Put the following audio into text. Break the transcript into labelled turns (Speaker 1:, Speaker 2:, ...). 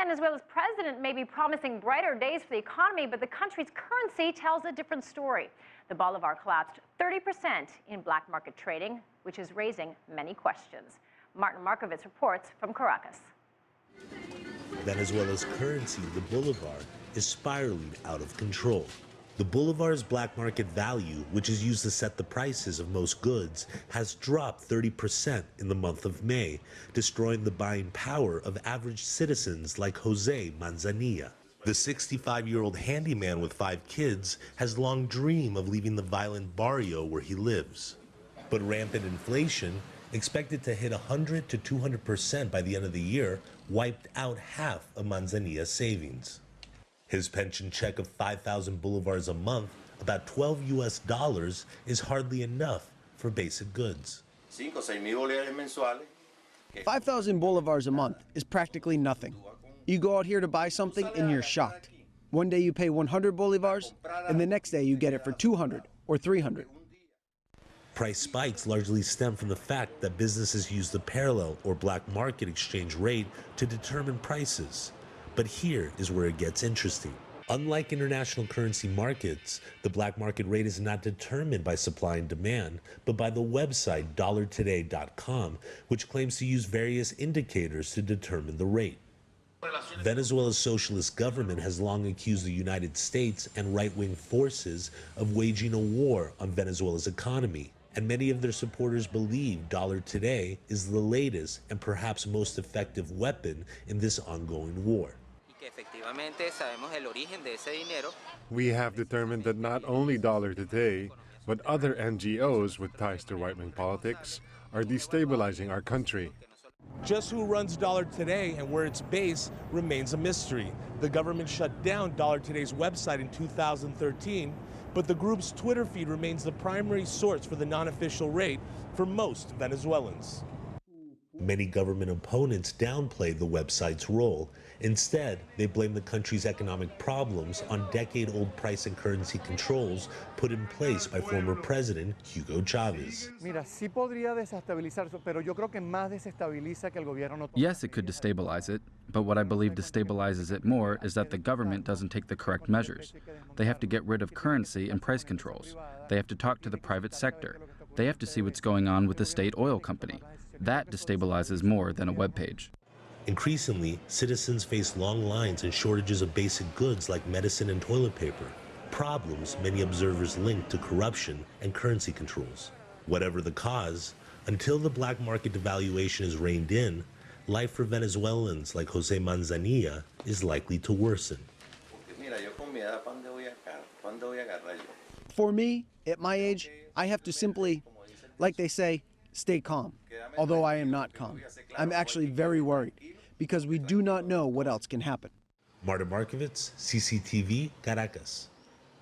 Speaker 1: Venezuela's president may be promising brighter days for the economy, but the country's currency tells a different story. The bolivar collapsed 30% in black market trading, which is raising many questions. Markovits reports from Caracas.
Speaker 2: Venezuela's currency, the bolivar, is spiraling out of control. The bolivar's black market value, which is used to set the prices of most goods, has dropped 30% in the month of May, destroying the buying power of average citizens like Jose Manzanilla. The 65-year-old handyman with 5 kids has long dreamed of leaving the violent barrio where he lives. But rampant inflation, expected to hit 100 to 200% by the end of the year, wiped out half of Manzanilla's savings. His pension check of 5,000 bolivars a month, about $12 US, is hardly enough for basic goods.
Speaker 3: 5,000 bolivars a month is practically nothing. You go out here to buy something and you're shocked. One day you pay 100 bolivars, and the next day you get it for 200 or 300.
Speaker 2: Price spikes largely stem from the fact that businesses use the parallel or black market exchange rate to determine prices. But here is where it gets interesting. Unlike international currency markets, the black market rate is not determined by supply and demand, but by the website dollartoday.com, which claims to use various indicators to determine the rate. Venezuela's socialist government has long accused the United States and right-wing forces of waging a war on Venezuela's economy, and many of their supporters believe Dollar Today is the latest and perhaps most effective weapon in this ongoing war.
Speaker 4: We have determined that not only Dollar Today, but other NGOs with ties to right-wing politics are destabilizing our country.
Speaker 5: Just who runs Dollar Today and where it's based remains a mystery. The government shut down Dollar Today's website in 2013, but the group's Twitter feed remains the primary source for the non-official rate for most Venezuelans.
Speaker 2: Many government opponents downplay the website's role. Instead, they blame the country's economic problems on decade-old price and currency controls put in place by former President Hugo Chavez.
Speaker 6: Yes, it could destabilize it, but what I believe destabilizes it more is that the government doesn't take the correct measures. They have to get rid of currency and price controls. They have to talk to the private sector. They have to see what's going on with the state oil company. That destabilizes more than a web page.
Speaker 2: Increasingly, citizens face long lines and shortages of basic goods like medicine and toilet paper, problems many observers link to corruption and currency controls. Whatever the cause, until the black market devaluation is reined in, life for Venezuelans like Jose Manzanilla is likely to worsen.
Speaker 3: For me, at my age, I have to simply, like they say, stay calm. Although I am not calm. I'm actually very worried because we do not know what else can happen.
Speaker 2: Markovits, CCTV, Caracas.